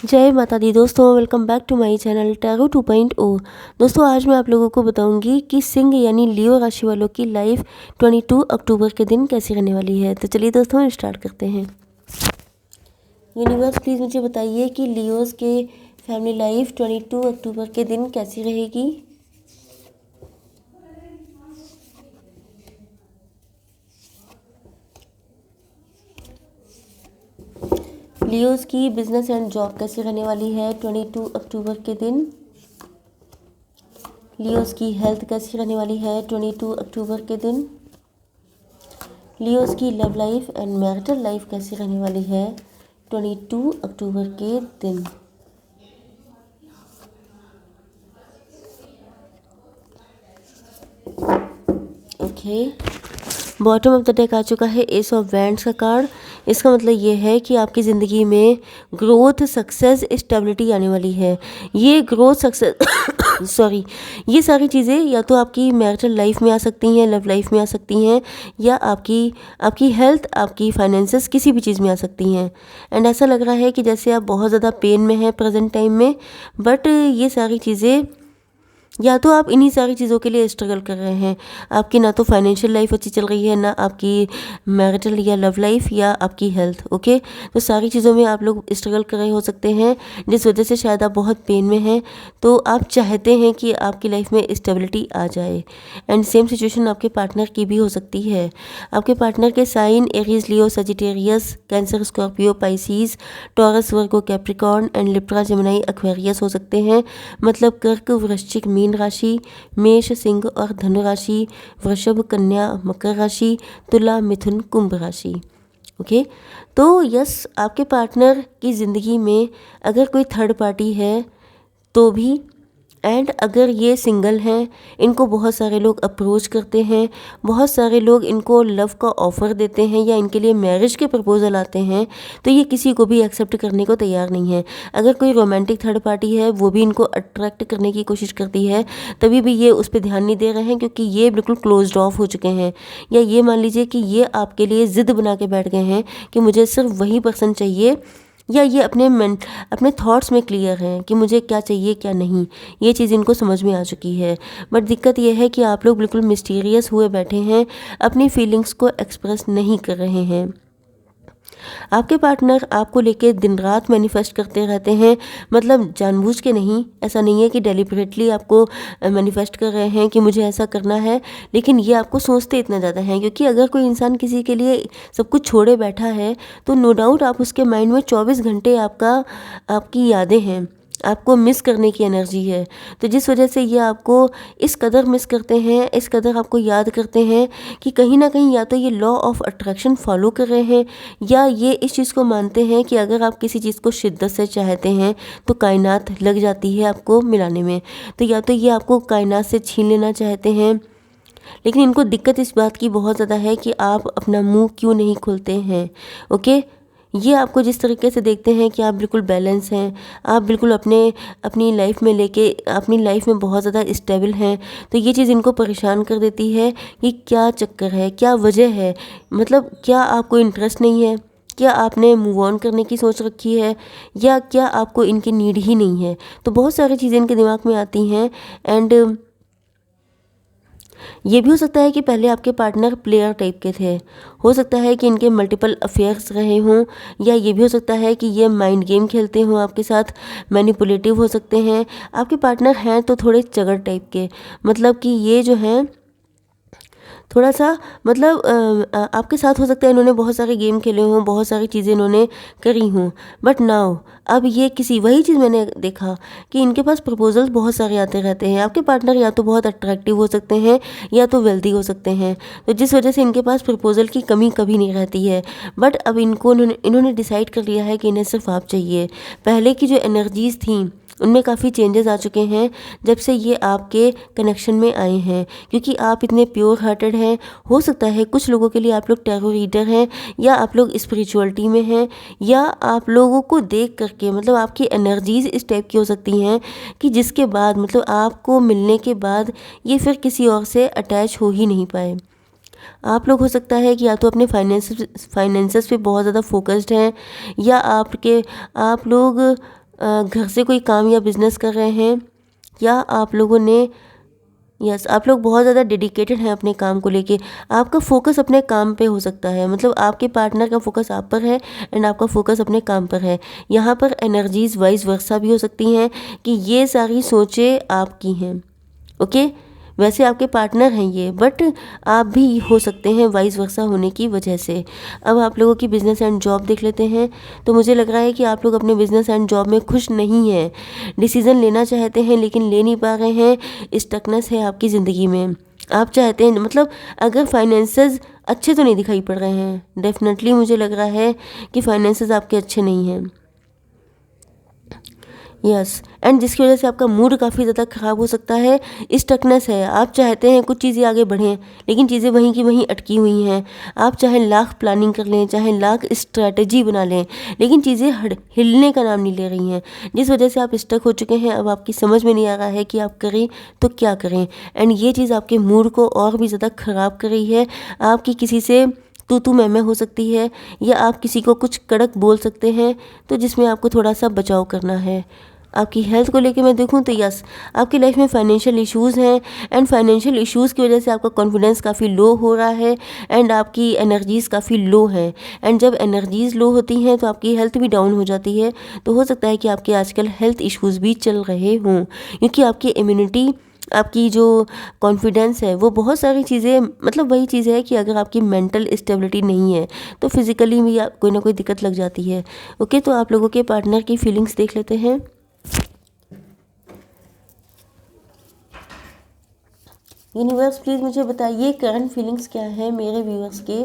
जय माता दी दोस्तों, welcome back to my channel tarot 2.0। दोस्तों आज मैं आप लोगों को बताऊंगी कि सिंह यानी लियो राशि वालों की लाइफ 22 अक्टूबर के दिन कैसी रहने वाली है। तो चलिए दोस्तों स्टार्ट करते हैं। यूनिवर्स प्लीज़ मुझे बताइए कि लियोस के फैमिली लाइफ 22 अक्टूबर के दिन कैसी रहेगी। लियोस की बिजनेस एंड जॉब कैसी रहने वाली है 22 अक्टूबर के दिन। लियोस की हेल्थ कैसी रहने वाली है 22 अक्टूबर के दिन। लियोस की love life and marital life कैसी रहने वाली है 22 अक्टूबर के दिन। Okay, bottom of the deck आ चुका है एस ऑफ वैंड्स का कार्ड। इसका मतलब ये है कि आपकी ज़िंदगी में ग्रोथ, सक्सेस, स्टेबिलिटी आने वाली है। ये ग्रोथ, सक्सेस सॉरी, ये सारी चीज़ें या तो आपकी मैरिटल लाइफ में आ सकती हैं, लव लाइफ में आ सकती हैं, या आपकी हेल्थ, आपकी फाइनेंसेस, किसी भी चीज़ में आ सकती हैं। एंड ऐसा लग रहा है कि जैसे आप बहुत ज़्यादा पेन में हैं प्रेजेंट टाइम में, बट ये सारी चीज़ें या तो आप इन्हीं सारी चीज़ों के लिए स्ट्रगल कर रहे हैं। आपकी ना तो फाइनेंशियल लाइफ अच्छी चल रही है, ना आपकी मैरिटल या लव लाइफ, या आपकी हेल्थ। ओके, तो सारी चीज़ों में आप लोग स्ट्रगल कर रहे हो सकते हैं, जिस वजह से शायद आप बहुत पेन में हैं। तो आप चाहते हैं कि आपकी लाइफ में स्टेबिलिटी आ जाए। एंड सेम सिचुएशन आपके पार्टनर की भी हो सकती है। आपके पार्टनर के sign Aries, Leo, Sagittarius, Cancer, Scorpio, Pisces, Taurus, Virgo, Capricorn and Libra, Gemini, Aquarius हो सकते हैं। मतलब कर्क, वृश्चिक, मीन राशि, मेष, सिंह और धनु राशि, वृषभ, कन्या, मकर राशि, तुला, मिथुन, कुंभ राशि। ओके, तो यस, आपके पार्टनर की ज़िंदगी में अगर कोई थर्ड पार्टी है तो भी, एंड अगर ये सिंगल हैं, इनको बहुत सारे लोग अप्रोच करते हैं, बहुत सारे लोग इनको लव का ऑफ़र देते हैं, या इनके लिए मैरिज के प्रपोजल आते हैं, तो ये किसी को भी एक्सेप्ट करने को तैयार नहीं है। अगर कोई रोमांटिक थर्ड पार्टी है, वो भी इनको अट्रैक्ट करने की कोशिश करती है, तभी भी ये उस पर ध्यान नहीं दे रहे हैं, क्योंकि ये बिल्कुल क्लोज्ड ऑफ हो चुके हैं। या ये मान लीजिए कि ये आपके लिए ज़िद बना के बैठ गए हैं कि मुझे सिर्फ वही पर्सन चाहिए, या ये अपने थॉट्स में क्लियर हैं कि मुझे क्या चाहिए क्या नहीं। ये चीज़ इनको समझ में आ चुकी है। बट दिक्कत ये है कि आप लोग बिल्कुल मिस्टीरियस हुए बैठे हैं, अपनी फीलिंग्स को एक्सप्रेस नहीं कर रहे हैं। आपके पार्टनर आपको लेके दिन रात मैनिफेस्ट करते रहते हैं, मतलब जानबूझ के नहीं, ऐसा नहीं है कि डेलिबरेटली आपको मैनिफेस्ट कर रहे हैं कि मुझे ऐसा करना है, लेकिन ये आपको सोचते इतना ज़्यादा हैं, क्योंकि अगर कोई इंसान किसी के लिए सब कुछ छोड़े बैठा है, तो नो डाउट आप उसके माइंड में 24 घंटे आपकी यादें हैं, आपको मिस करने की एनर्जी है। तो जिस वजह से ये आपको इस कदर मिस करते हैं, इस कदर आपको याद करते हैं कि कहीं ना कहीं या तो ये लॉ ऑफ अट्रैक्शन फॉलो कर रहे हैं, या ये इस चीज़ को मानते हैं कि अगर आप किसी चीज़ को शिद्दत से चाहते हैं तो कायनात लग जाती है आपको मिलाने में। तो या तो ये आपको कायनात से छीन लेना चाहते हैं, लेकिन इनको दिक्कत इस बात की बहुत ज़्यादा है कि आप अपना मुंह क्यों नहीं खोलते हैं। ओके, ये आपको जिस तरीके से देखते हैं कि आप बिल्कुल बैलेंस हैं, आप बिल्कुल अपनी लाइफ में बहुत ज़्यादा स्टेबल हैं, तो ये चीज़ इनको परेशान कर देती है कि क्या चक्कर है, क्या वजह है। मतलब क्या आपको इंटरेस्ट नहीं है, क्या आपने मूव ऑन करने की सोच रखी है, या क्या आपको इनकी नीड ही नहीं है। तो बहुत सारी चीज़ें इनके दिमाग में आती हैं। एंड ये भी हो सकता है कि पहले आपके पार्टनर प्लेयर टाइप के थे, हो सकता है कि इनके मल्टीपल अफेयर्स रहे हों, या ये भी हो सकता है कि ये माइंड गेम खेलते हों आपके साथ, मैनिपुलेटिव हो सकते हैं। आपके पार्टनर हैं तो थोड़े चगर टाइप के, मतलब कि ये जो हैं थोड़ा सा, मतलब आपके साथ हो सकता है इन्होंने बहुत सारे गेम खेले हों, बहुत सारी चीज़ें इन्होंने करी हों, बट नाउ अब ये किसी वही चीज़ मैंने देखा कि इनके पास प्रपोजल्स बहुत सारे आते रहते हैं। आपके पार्टनर या तो बहुत अट्रैक्टिव हो सकते हैं, या तो वेल्दी हो सकते हैं, तो जिस वजह से इनके पास प्रपोजल की कमी कभी नहीं रहती है। बट अब इन्होंने डिसाइड कर लिया है कि इन्हें सिर्फ आप चाहिए। पहले की जो एनर्जीज़ थी उनमें काफ़ी चेंजेस आ चुके हैं जब से ये आपके कनेक्शन में आए हैं, क्योंकि आप इतने प्योर हार्टेड हैं। हो सकता है कुछ लोगों के लिए आप लोग टैरो रीडर हैं, या आप लोग स्पिरिचुअलिटी में हैं, या आप लोगों को देख करके, मतलब आपकी एनर्जीज इस टाइप की हो सकती हैं कि जिसके बाद, मतलब आपको मिलने के बाद ये फिर किसी और से अटैच हो ही नहीं पाए। आप लोग हो सकता है कि या तो अपने फाइनेंसेस पे बहुत ज़्यादा फोकस्ड हैं, या आप लोग घर से कोई काम या बिजनेस कर रहे हैं, या आप लोगों ने आप लोग बहुत ज़्यादा डेडिकेटेड हैं अपने काम को लेके। आपका फोकस अपने काम पे हो सकता है, मतलब आपके पार्टनर का फोकस आप पर है एंड आपका फोकस अपने काम पर है। यहाँ पर एनर्जीज वाइस वर्सा भी हो सकती हैं कि ये सारी सोचें आपकी हैं। ओके, वैसे आपके पार्टनर हैं ये, बट आप भी हो सकते हैं वाइस वर्सा होने की वजह से। अब आप लोगों की बिज़नेस एंड जॉब देख लेते हैं, तो मुझे लग रहा है कि आप लोग अपने बिज़नेस एंड जॉब में खुश नहीं हैं। डिसीज़न लेना चाहते हैं लेकिन ले नहीं पा रहे हैं, स्टकनेस है आपकी ज़िंदगी में। आप चाहते हैं, मतलब अगर फाइनेंसेस अच्छे तो नहीं दिखाई पड़ रहे हैं, डेफिनेटली मुझे लग रहा है कि फाइनेंसेस आपके अच्छे नहीं हैं। यस, एंड जिसकी वजह से आपका मूड काफ़ी ज़्यादा ख़राब हो सकता है। स्टकनेस है, आप चाहते हैं कुछ चीज़ें आगे बढ़ें लेकिन चीज़ें वहीं की वहीं अटकी हुई हैं। आप चाहे लाख प्लानिंग कर लें, चाहे लाख स्ट्रैटेजी बना लें, लेकिन चीज़ें हिलने का नाम नहीं ले रही हैं, जिस वजह से आप स्टक हो चुके हैं। अब आपकी समझ में नहीं आ रहा है कि आप करें तो क्या करें, एंड ये चीज़ आपके मूड को और भी ज़्यादा ख़राब कर रही है। आपकी किसी से तू मैं हो सकती है, या आप किसी को कुछ कड़क बोल सकते हैं, तो जिसमें आपको थोड़ा सा बचाव करना है। आपकी हेल्थ को लेके मैं देखूं तो यस, आपकी लाइफ में फाइनेंशियल इश्यूज़ हैं, एंड फाइनेंशियल इश्यूज़ की वजह से आपका कॉन्फिडेंस काफ़ी लो हो रहा है, एंड आपकी एनर्जीज़ काफ़ी लो हैं। एंड जब एनर्जीज़ लो होती हैं तो आपकी हेल्थ भी डाउन हो जाती है। तो हो सकता है कि आपके आजकल हेल्थ इश्यूज़ भी चल रहे हों, क्योंकि आपकी इम्यूनिटी, आपकी जो कॉन्फिडेंस है, वो बहुत सारी चीज़ें, मतलब वही चीज़ है कि अगर आपकी मेंटल स्टेबिलिटी नहीं है तो फिज़िकली भी कोई ना कोई दिक्कत लग जाती है। ओके, तो आप लोगों के पार्टनर की फीलिंग्स देख लेते हैं। यूनिवर्स प्लीज़ मुझे बताइए करंट फीलिंग्स क्या है मेरे व्यूअर्स के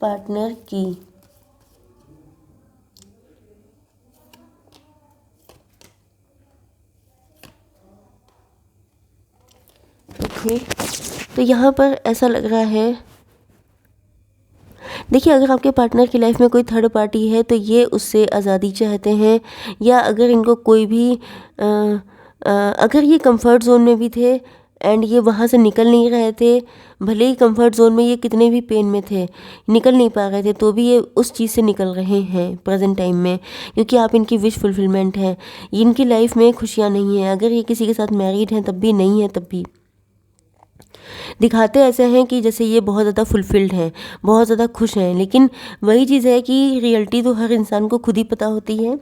पार्टनर की। ओके, तो यहाँ पर ऐसा लग रहा है, देखिए अगर आपके पार्टनर की लाइफ में कोई थर्ड पार्टी है तो ये उससे आज़ादी चाहते हैं, या अगर इनको कोई भी अगर ये कंफर्ट जोन में भी थे एंड ये वहाँ से निकल नहीं रहे थे, भले ही कंफर्ट जोन में ये कितने भी पेन में थे, निकल नहीं पा रहे थे, तो भी ये उस चीज़ से निकल रहे हैं प्रेजेंट टाइम में, क्योंकि आप इनकी विश फुलफिलमेंट हैं। इनकी लाइफ में खुशियाँ नहीं हैं, अगर ये किसी के साथ मैरिड हैं तब भी नहीं है, तब भी दिखाते ऐसे हैं कि जैसे ये बहुत ज़्यादा फुलफिल्ड हैं, बहुत ज़्यादा खुश हैं, लेकिन वही चीज़ है कि रियलिटी तो हर इंसान को खुद ही पता होती है।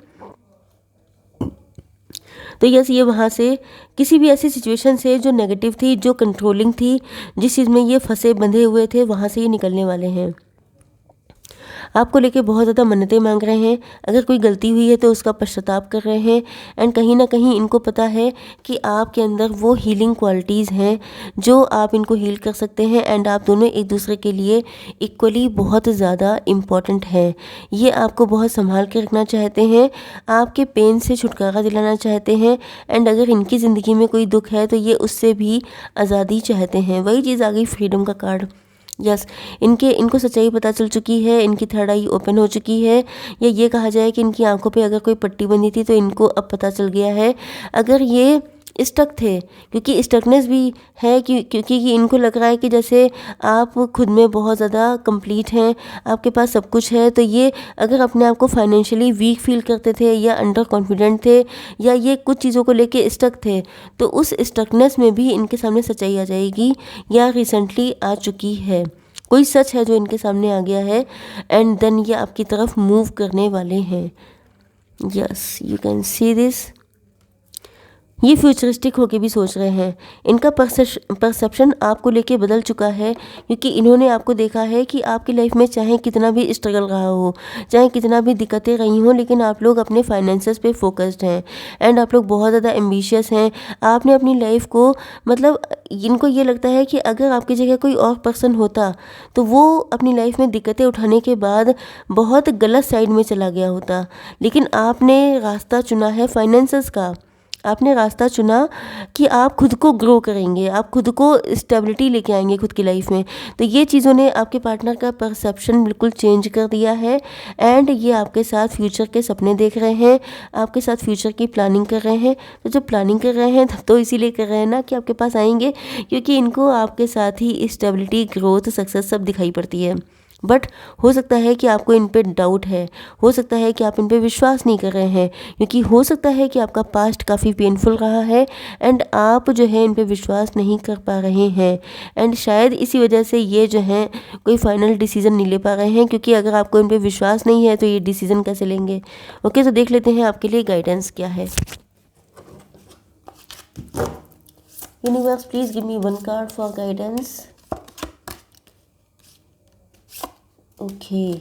तो यस, ये वहाँ से किसी भी ऐसी सिचुएशन से जो नेगेटिव थी, जो कंट्रोलिंग थी, जिस चीज़ में ये फंसे बंधे हुए थे, वहाँ से ये निकलने वाले हैं। आपको लेके बहुत ज़्यादा मन्नतें मांग रहे हैं, अगर कोई गलती हुई है तो उसका पश्चाताप कर रहे हैं, एंड कहीं ना कहीं इनको पता है कि आपके अंदर वो हीलिंग क्वालिटीज़ हैं जो आप इनको हील कर सकते हैं, एंड आप दोनों एक दूसरे के लिए इक्वली बहुत ज़्यादा इम्पॉर्टेंट हैं। ये आपको बहुत संभाल के रखना चाहते हैं, आपके पेन से छुटकारा दिलाना चाहते हैं, एंड अगर इनकी ज़िंदगी में कोई दुख है तो ये उससे भी आज़ादी चाहते हैं। वही चीज़ आ गई फ्रीडम का कार्ड। यस, इनको सच्चाई पता चल चुकी है, इनकी थर्ड आई ओपन हो चुकी है, या ये कहा जाए कि इनकी आंखों पे अगर कोई पट्टी बंधी थी तो इनको अब पता चल गया है। अगर ये स्टक थे, क्योंकि स्टकनेस भी है, क्योंकि इनको लग रहा है कि जैसे आप खुद में बहुत ज़्यादा कंप्लीट हैं, आपके पास सब कुछ है, तो ये अगर अपने आप को फाइनेंशियली वीक फील करते थे या अंडर कॉन्फिडेंट थे, या ये कुछ चीज़ों को लेके स्टक थे, तो उस स्टकनेस में भी इनके सामने सच्चाई आ जाएगी, या रिसेंटली आ चुकी है। कोई सच है जो इनके सामने आ गया है, एंड देन ये आपकी तरफ मूव करने वाले हैं। Yes, you can see this. ये फ्यूचरिस्टिक होके भी सोच रहे हैं, इनका परसेप्शन आपको लेके बदल चुका है, क्योंकि इन्होंने आपको देखा है कि आपकी लाइफ में चाहे कितना भी स्ट्रगल रहा हो, चाहे कितना भी दिक्कतें रही हों, लेकिन आप लोग अपने फाइनेंसेस पे फोकस्ड हैं, एंड आप लोग बहुत ज़्यादा एम्बिशियस हैं। आपने अपनी लाइफ को, मतलब इनको ये लगता है कि अगर आपकी जगह कोई और पर्सन होता तो वो अपनी लाइफ में दिक्कतें उठाने के बाद बहुत गलत साइड में चला गया होता, लेकिन आपने रास्ता चुना है फाइनेंसेस का। आपने रास्ता चुना कि आप खुद को ग्रो करेंगे, आप खुद को स्टेबिलिटी लेके आएंगे खुद की लाइफ में। तो ये चीज़ों ने आपके पार्टनर का परसेप्शन बिल्कुल चेंज कर दिया है, एंड ये आपके साथ फ्यूचर के सपने देख रहे हैं, आपके साथ फ्यूचर की प्लानिंग कर रहे हैं। तो जब प्लानिंग कर रहे हैं तब तो इसीलिए कर रहे हैं ना कि आपके पास आएंगे, क्योंकि इनको आपके साथ ही स्टेबिलिटी, ग्रोथ, सक्सेस सब दिखाई पड़ती है। बट हो सकता है कि आपको इन पे डाउट है, हो सकता है कि आप इन पे विश्वास नहीं कर रहे हैं, क्योंकि हो सकता है कि आपका पास्ट काफ़ी पेनफुल रहा है एंड आप जो है इन पे विश्वास नहीं कर पा रहे हैं एंड शायद इसी वजह से ये जो है कोई फाइनल डिसीज़न नहीं ले पा रहे हैं, क्योंकि अगर आपको इन पे विश्वास नहीं है तो ये डिसीज़न कैसे लेंगे। ओके, तो देख लेते हैं आपके लिए गाइडेंस क्या है। Universe, please give me one card for guidance. Okay,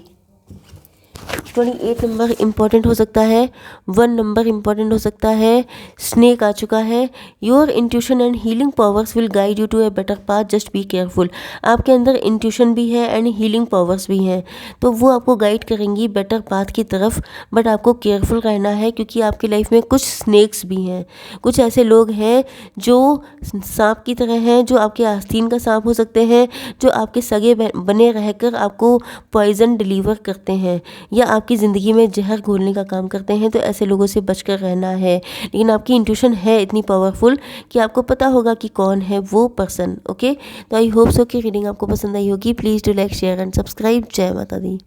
28 number important हो सकता है, 1 नंबर इम्पॉर्टेंट हो सकता है, स्नेक आ चुका है। Your intuition and healing powers will guide you to a better path, just be careful. आपके अंदर इंट्यूशन भी है एंड हीलिंग पावर्स भी हैं, तो वो आपको गाइड करेंगी बेटर पाथ की तरफ, बट आपको केयरफुल रहना है क्योंकि आपकी लाइफ में कुछ स्नेक्स भी हैं, कुछ ऐसे लोग हैं जो सांप की तरह हैं, जो आपके आस्तीन का सांप हो सकते हैं, जो आपके सगे बने रहकर आपको पॉइजन डिलीवर करते हैं या आपकी ज़िंदगी में जहर घोलने का काम करते हैं। तो ऐसे लोगों से बचकर रहना है, लेकिन आपकी इंट्यूशन है इतनी पावरफुल कि आपको पता होगा कि कौन है वो पर्सन। ओके, तो आई होप सो कि रीडिंग आपको पसंद आई होगी। Please do like, share and subscribe. जय माता दी।